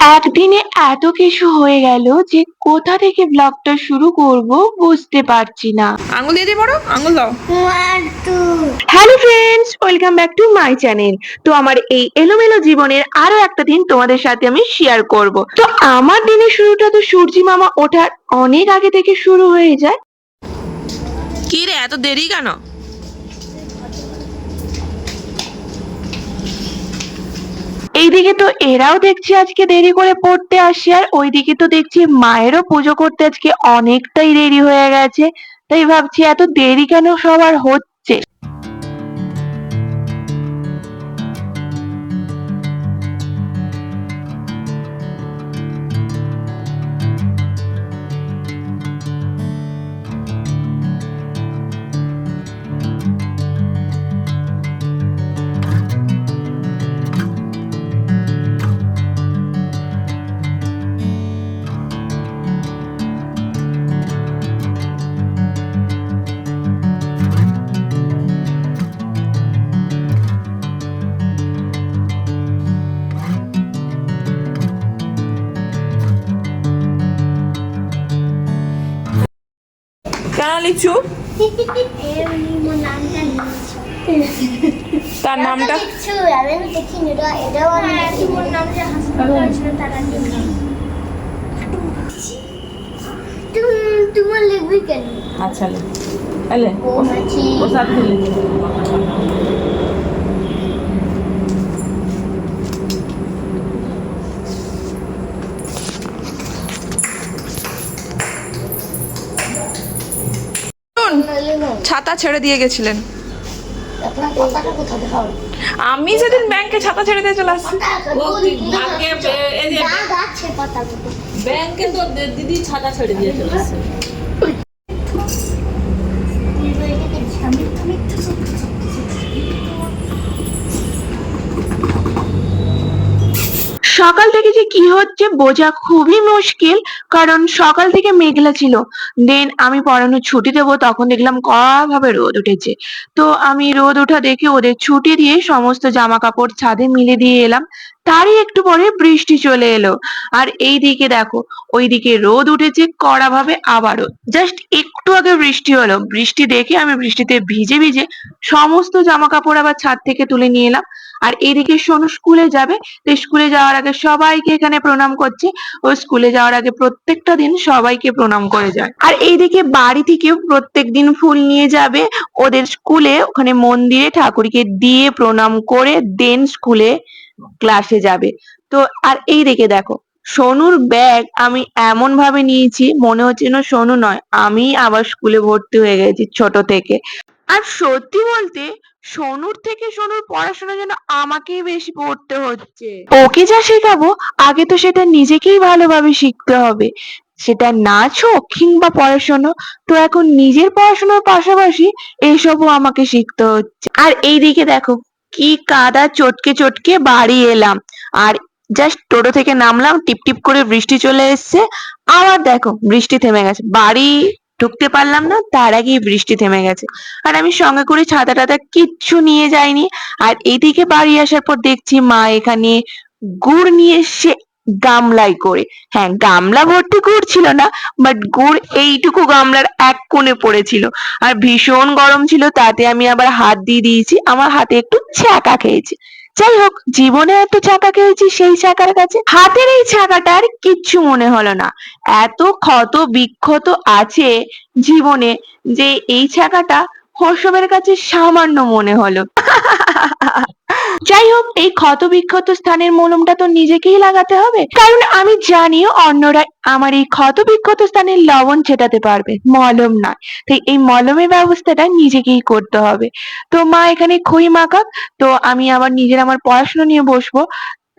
একদিনে এত কিছু হয়ে গেল যে কোথা থেকে ব্লগটা শুরু করব বুঝতে পারছি না। আঙুল দিয়ে পড়ো, আঙুল দাও। Hello friends, welcome back to my channel. তো আমার এই এলোমেলো জীবনের আরো একটা দিন তোমাদের সাথে আমি শেয়ার করব। তো আমার দিনের শুরুটা তো সূর্যি মামা ওঠার অনেক আগে থেকে শুরু হয়ে যায়। কি রে, এত দেরি কেন? এইদিকে তো এরাও দেখছি আজকে দেরি করে পড়তে আসে, আর ওইদিকে তো দেখছি মায়েরও পুজো করতে আজকে অনেকটাই দেরি হয়ে গেছে। তাই ভাবছি এত দেরি কেন সবার হচ্ছে। কেন লিখছু? তার নামটা তোমার লিখবি কেন? আচ্ছা লে এলে ও সাথে লিখ। ছাতা ছেড়ে দিয়ে গেছিলেন। আমি সেদিন ব্যাংকে ছাতা ছেড়ে দিয়ে চলে আসছি। ব্যাংকে তো দিদি ছাতা ছেড়ে দিয়ে চলে আসছে। সকাল থেকে যে কি হচ্ছে বোঝা খুবই মুশকিল, কারণ সকাল থেকে মেঘলা ছিল। দেন আমি পড়ানোর ছুটি দেবো তখন দেখলাম ভাবে রোদ উঠেছে। তো আমি রোদ ওঠা দেখে ওদের ছুটি দিয়ে সমস্ত জামা কাপড় ছাদে মিলে দিয়ে এলাম। তারই একটু পরে বৃষ্টি চলে এলো। আর এইদিকে দেখো, ওইদিকে রোদ উঠেছে কড়া ভাবে আবারও। জাস্ট একটু আগে বৃষ্টি হলো, বৃষ্টি দেখে আমি বৃষ্টিতে ভিজে ভিজে সমস্ত জামা কাপড় আবার ছাদ থেকে তুলে নিয়ে এলাম। আর এদিকে সোনু স্কুলে যাবে, তো স্কুলে যাওয়ার আগে সবাইকে এখানে প্রণাম করছে। ও স্কুলে যাওয়ার আগে প্রত্যেকটা দিন সবাইকে প্রণাম করে যায়। আর এইদিকে বাড়ি থেকেও প্রত্যেকদিন ফুল নিয়ে যাবে ওদের স্কুলে, ওখানে মন্দিরে ঠাকুরকে দিয়ে প্রণাম করে দেন স্কুলে ক্লাসে যাবে। তো আর এইদিকে দেখো, সোনুর ব্যাগ আমি এমন ভাবে নিয়েছি মনে হচ্ছে না সোনু নয়, আমি আবার স্কুলে ভর্তি হয়ে গেছি ছোট থেকে। আর সত্যি বলতে সোনুর থেকে সোনুর পড়াশোনা যেন আমাকেই বেশি পড়তে হচ্ছে। ওকে যা শেখাবো আগে তো সেটা নিজেকেই ভালোভাবে শিখতে হবে, সেটা নাচ হোক কিংবা পড়াশোনা। তো এখন নিজের পড়াশোনার পাশাপাশি এসবও আমাকে শিখতে হচ্ছে। আর এইদিকে দেখো, কি কাদা চটকে চটকে বাড়ি এলাম। আর জাস্ট টোটো থেকে নামলাম, টিপ টিপ করে বৃষ্টি চলে এসছে। আবার দেখো বৃষ্টি থেমে গেছে, বাড়ি ঢুকতে পারলাম না তার আগেই বৃষ্টি থেমে গেছে। আর আমি সঙ্গে করে ছাতা টাতা কিচ্ছু নিয়ে যাইনি। আর এদিকে বাড়ি আসার পর দেখছি মা এখানে গুড় নিয়ে এসছে গামলায় করে। হ্যাঁ, গামলা ভর্তি গুড় ছিল না, বাট গুড় এইটুকু গামলার এক কোণে পড়েছিল। আর ভীষণ গরম ছিল, তাতে আমি আবার হাত দিয়ে দিয়েছি, আমার হাতে একটু ছ্যাঁকা খেয়েছে। যাই হোক, জীবনে এত ছ্যাঁকা খেয়েছি সেই ছ্যাঁকার কাছে হাতের এই ছ্যাঁকাটা আর কিচ্ছু মনে হলো না। এত ক্ষত বিক্ষত আছে জীবনে যে এই ছ্যাঁকাটা হর্ষবের কাছে সামান্য মনে হলো। যাই হোক, এই ক্ষত বিক্ষত স্থানের মলমটা তো নিজেকেই লাগাতে হবে, কারণ আমি জানি অন্যরা আমার এই ক্ষত বিক্ষত স্থানে লবণ ছেটাতে পারবে, মলম নয়। তাই এই মলমের ব্যবস্থাটা নিজেকেই করতে হবে। তো মা এখানে খই মাখাক, তো আমি আবার নিজের আমার পড়াশোনা নিয়ে বসবো।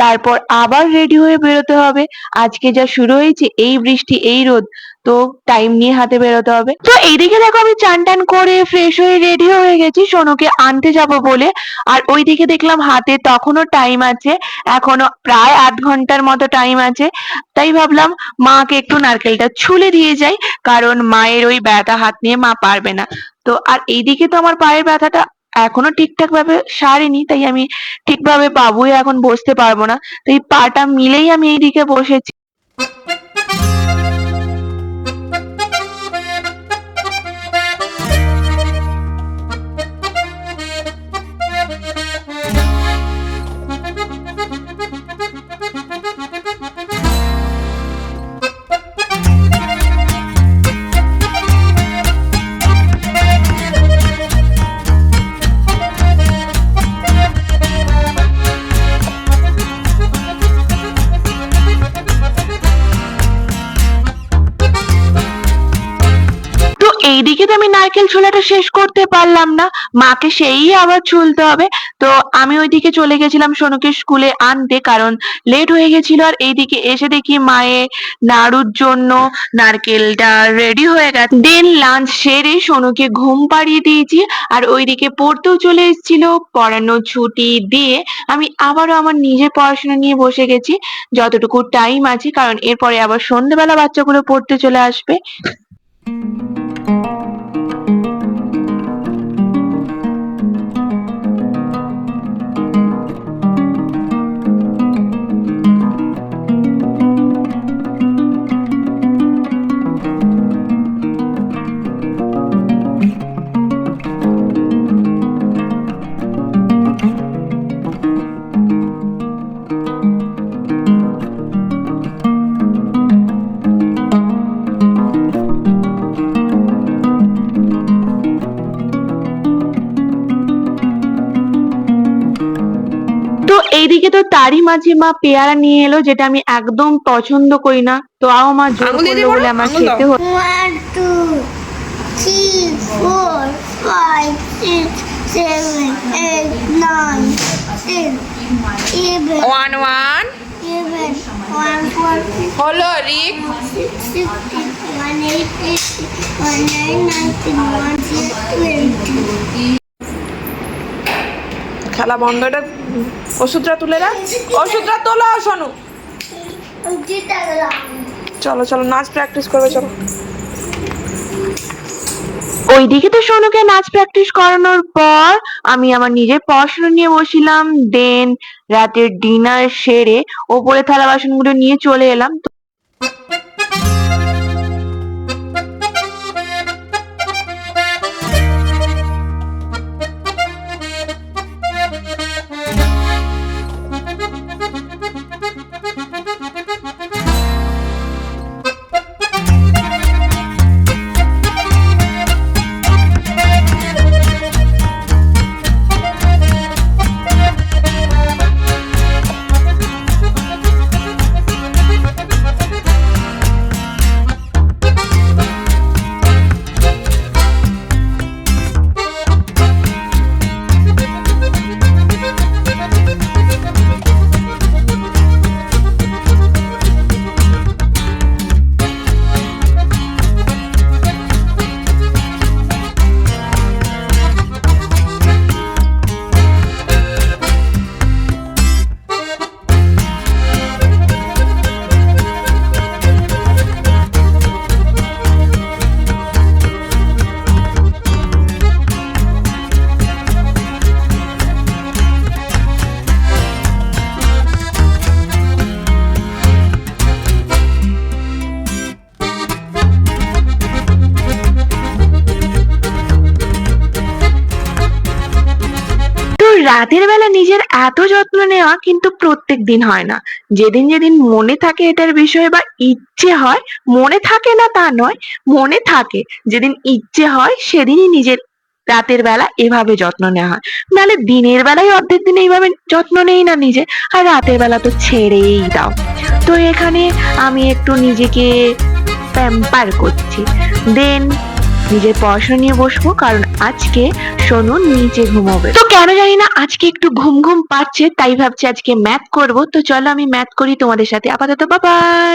তারপর আবার রেডি হয়ে বেরোতে হবে। আজকে যা শুরু হয়েছে, এই বৃষ্টি এই রোদ, তো টাইম নিয়ে হাতে বেরোতে হবে। তো এইদিকে দেখো আমি চান টান করে ফ্রেশ হয়ে রেডি হয়ে গেছি সোনুকে আনতে যাব বলে। আর ওইদিকে দেখলাম হাতে তখনও টাইম আছে, এখনো প্রায় ৮ ঘন্টার মতো টাইম আছে। তাই ভাবলাম মাকে একটু নারকেলটা ছুলে দিয়ে যাই, কারণ মায়ের ওই ব্যথা হাত নিয়ে মা পারবে না। তো আর এইদিকে তো আমার পায়ের ব্যথাটা এখনো ঠিকঠাক ভাবে সারিনি, তাই আমি ঠিকভাবে বাবুই এখন বসতে পারবো না, তাই পাটা মিলেই আমি এইদিকে বসেছি। তো এইদিকে তো আমি নারকেল ছোলাটা শেষ করতে পারলাম না, মাকে সেই আবার ছুলতে হবে। তো আমি ওইদিকে চলে গেছিলাম সোনুকে স্কুলে আনতে, কারণ লেট হয়ে গেছিল। আর এইদিকে এসে দেখি মায়ের নাড়ুর জন্য নারকেলটা রেডি হয়ে গেছে। দেন লাঞ্চ সেরে সোনুকে ঘুম পাড়িয়ে দিয়েছি, আর ওইদিকে পড়তেও চলে এসেছিল। পড়ানো ছুটি দিয়ে আমি আবারও আমার নিজের পড়াশোনা নিয়ে বসে গেছি, যতটুকু টাইম আছে, কারণ এরপরে আবার সন্ধ্যেবেলা বাচ্চাগুলো পড়তে চলে আসবে। তো এইদিকে তো তারই মাঝে মা পেয়ারা নিয়ে এলো, যেটা আমি একদম পছন্দ করি না, তো মা জোর আঙুল দিয়ে করলো দিবো বলে না? আমার আঙুল দাও। খেতে হলো। 1, 2, 3, 4, 5, 6, 7, 8, 9, 10, 11, 1 1 11, 1, 4, হলো রিক 16, 1, 8, 1, 9, 19, 1, 20. খেলা বন্ধ। এটা ওষুধটা তুলে রাখ, ওষুধটা তোলো শোনো। চলো চলো নাচ প্র্যাকটিস করবে, চলো। ওইদিকে তো সোনুকে নাচ প্র্যাকটিস করানোর পর আমি আমার নিজের পড়াশোনা নিয়ে বসিলাম। দেন রাতের ডিনার সেরে ওপরে থালা বাসনগুলো নিয়ে চলে এলাম। রাতের বেলা নিজের এত যত্ন নেওয়া কিন্তু প্রত্যেক দিন হয় না। যেদিন যেদিন মনে থাকে এটার বিষয়ে বা ইচ্ছে হয়, মনে থাকে না তা নয়, মনে থাকে, যেদিন ইচ্ছে হয় সেদিনই নিজের রাতের বেলা এভাবে যত্ন নেওয়া হয়। নাহলে দিনের বেলায় অর্ধেক দিন এইভাবে যত্ন নেই না নিজে, আর রাতের বেলা তো ছেড়েই দাও। তো এখানে আমি একটু নিজেকে প্যাম্পার করছি। দেন নিজের পড়াশোনা নিয়ে বসবো, কারণ আজকে সোনু নিচে ঘুমোবে। তো কেন জানি না আজকে একটু ঘুম ঘুম পাচ্ছে, তাই ভাবছি আজকে ম্যাথ করব। তো চলো আমি ম্যাথ করি তোমাদের সাথে। আপাতত বাই বাই।